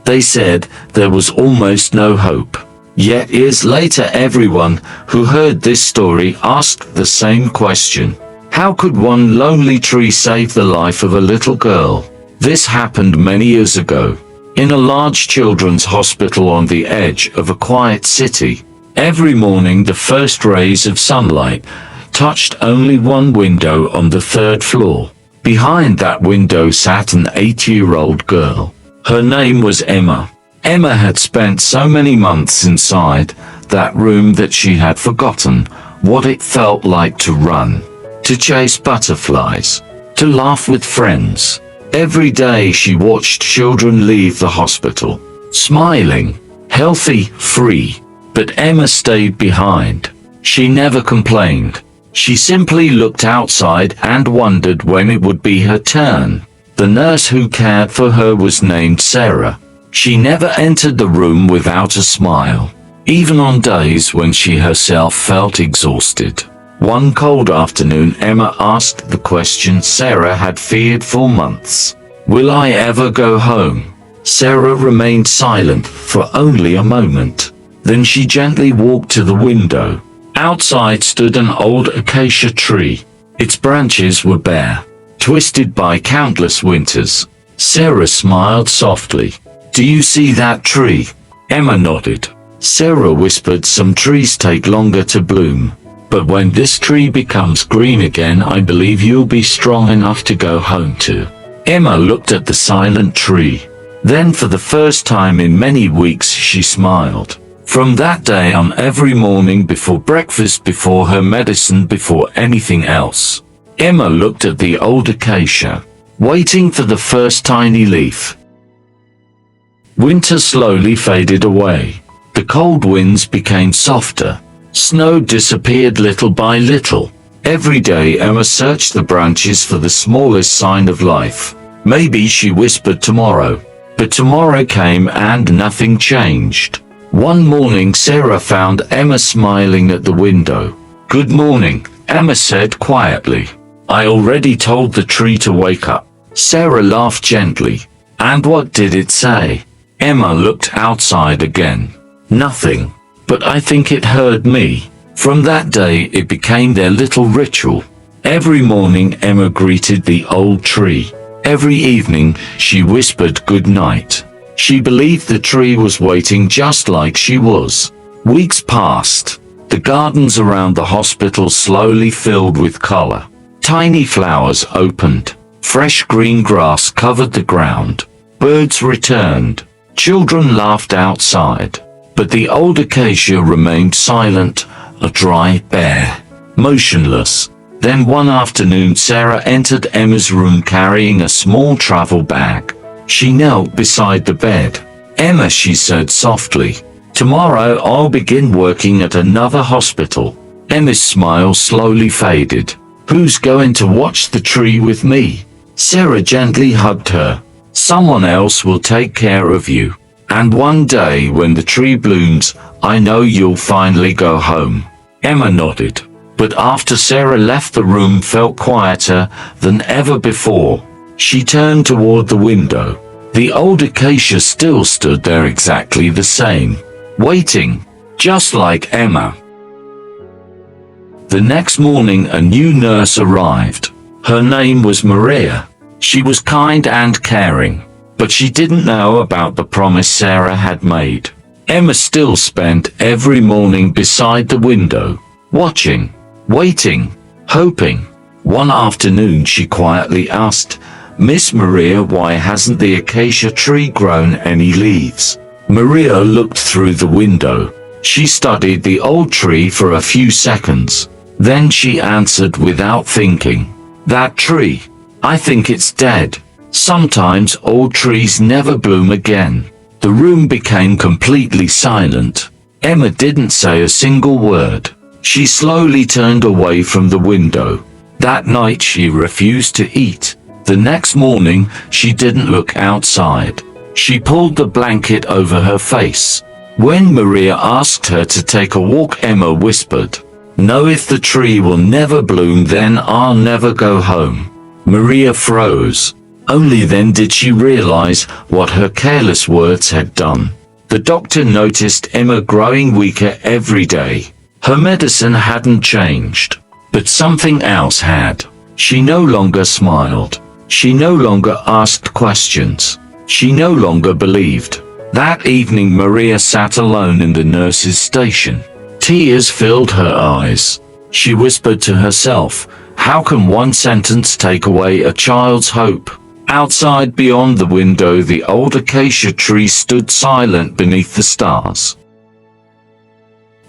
They said there was almost no hope. Yet years later, everyone who heard this story asked the same question. How could one lonely tree save the life of a little girl? This happened many years ago. In a large children's hospital on the edge of a quiet city, every morning the first rays of sunlight touched only one window on the third floor. Behind that window sat an 8-year-old girl. Her name was Emma. Emma had spent so many months inside that room that she had forgotten what it felt like to run, to chase butterflies, to laugh with friends. Every day she watched children leave the hospital, smiling, healthy, free. But Emma stayed behind. She never complained. She simply looked outside and wondered when it would be her turn. The nurse who cared for her was named Sarah. She never entered the room without a smile, even on days when she herself felt exhausted. One cold afternoon, Emma asked the question Sarah had feared for months. Will I ever go home? Sarah remained silent for only a moment. Then she gently walked to the window. Outside stood an old acacia tree. Its branches were bare, twisted by countless winters. Sarah smiled softly. Do you see that tree? Emma nodded. Sarah whispered, some trees take longer to bloom. But when this tree becomes green again, I believe you'll be strong enough to go home to. Emma looked at the silent tree. Then for the first time in many weeks she smiled. From that day on, every morning before breakfast, before her medicine, before anything else, Emma looked at the old acacia, waiting for the first tiny leaf. Winter slowly faded away. The cold winds became softer. Snow disappeared little by little. Every day Emma searched the branches for the smallest sign of life. Maybe, she whispered, tomorrow. But tomorrow came and nothing changed. One morning Sarah found Emma smiling at the window. Good morning, Emma said quietly. I already told the tree to wake up. Sarah laughed gently. And what did it say? Emma looked outside again. Nothing. But I think it heard me. From that day it became their little ritual. Every morning Emma greeted the old tree. Every evening she whispered good night. She believed the tree was waiting just like she was. Weeks passed. The gardens around the hospital slowly filled with color. Tiny flowers opened. Fresh green grass covered the ground. Birds returned. Children laughed outside. But the old acacia remained silent, a dry, bare, motionless. Then one afternoon Sarah entered Emma's room carrying a small travel bag. She knelt beside the bed. Emma, she said softly, tomorrow I'll begin working at another hospital. Emma's smile slowly faded. Who's going to watch the tree with me? Sarah gently hugged her. Someone else will take care of you. And one day when the tree blooms, I know you'll finally go home. Emma nodded. But after Sarah left, the room felt quieter than ever before. She turned toward the window. The old acacia still stood there exactly the same, waiting, just like Emma. The next morning a new nurse arrived. Her name was Maria. She was kind and caring, but she didn't know about the promise Sarah had made. Emma still spent every morning beside the window, watching, waiting, hoping. One afternoon she quietly asked, Miss Maria, why hasn't the acacia tree grown any leaves? Maria looked through the window. She studied the old tree for a few seconds. Then she answered without thinking, that tree, I think it's dead. Sometimes old trees never bloom again. The room became completely silent. Emma didn't say a single word. She slowly turned away from the window. That night she refused to eat. The next morning she didn't look outside. She pulled the blanket over her face. When Maria asked her to take a walk, Emma whispered, no, if the tree will never bloom, then I'll never go home. Maria froze. Only then did she realize what her careless words had done. The doctor noticed Emma growing weaker every day. Her medicine hadn't changed, but something else had. She no longer smiled. She no longer asked questions. She no longer believed. That evening Maria sat alone in the nurse's station. Tears filled her eyes. She whispered to herself, how can one sentence take away a child's hope? Outside beyond the window the old acacia tree stood silent beneath the stars.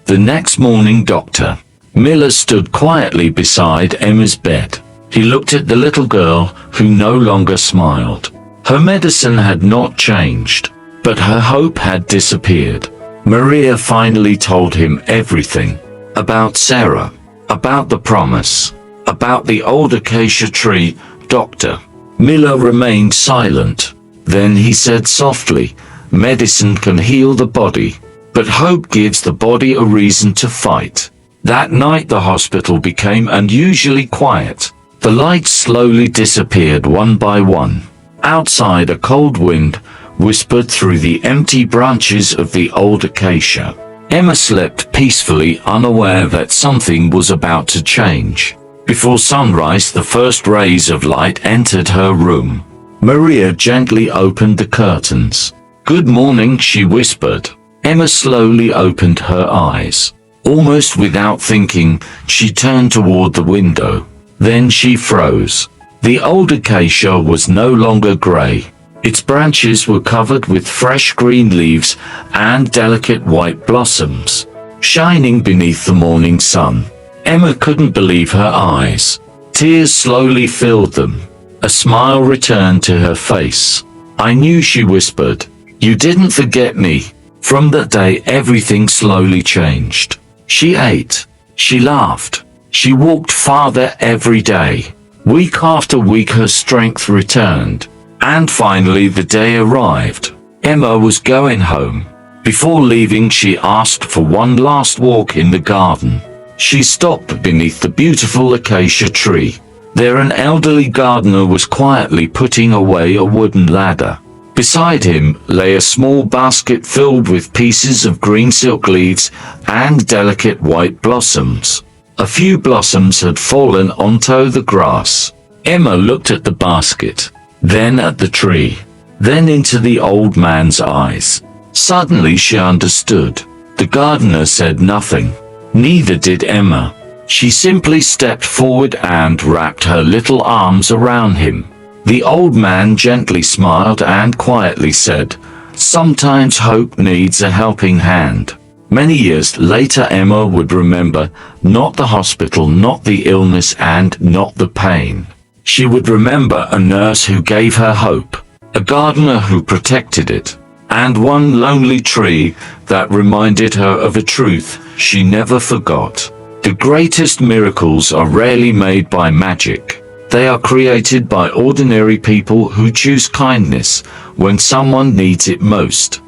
The next morning Dr. Miller stood quietly beside Emma's bed. He looked at the little girl, who no longer smiled. Her medicine had not changed, but her hope had disappeared. Maria finally told him everything. About Sarah, about the promise, about the old acacia tree. Dr. Miller remained silent. Then he said softly, medicine can heal the body, but hope gives the body a reason to fight. That night the hospital became unusually quiet. The lights slowly disappeared one by one. Outside a cold wind whispered through the empty branches of the old acacia. Emma slept peacefully, unaware that something was about to change. Before sunrise the first rays of light entered her room. Maria gently opened the curtains. Good morning, she whispered. Emma slowly opened her eyes. Almost without thinking, she turned toward the window. Then she froze. The old acacia was no longer gray. Its branches were covered with fresh green leaves and delicate white blossoms, shining beneath the morning sun. Emma couldn't believe her eyes. Tears slowly filled them. A smile returned to her face. I knew, she whispered. You didn't forget me. From that day everything slowly changed. She ate. She laughed. She walked farther every day. Week after week her strength returned. And finally the day arrived. Emma was going home. Before leaving she asked for one last walk in the garden. She stopped beneath the beautiful acacia tree. There an elderly gardener was quietly putting away a wooden ladder. Beside him lay a small basket filled with pieces of green silk leaves and delicate white blossoms. A few blossoms had fallen onto the grass. Emma looked at the basket, then at the tree, then into the old man's eyes. Suddenly she understood. The gardener said nothing. Neither did Emma. She simply stepped forward and wrapped her little arms around him. The old man gently smiled and quietly said, sometimes hope needs a helping hand. Many years later Emma would remember, not the hospital, not the illness, and not the pain. She would remember a nurse who gave her hope, a gardener who protected it, and one lonely tree that reminded her of a truth she never forgot. The greatest miracles are rarely made by magic. They are created by ordinary people who choose kindness when someone needs it most.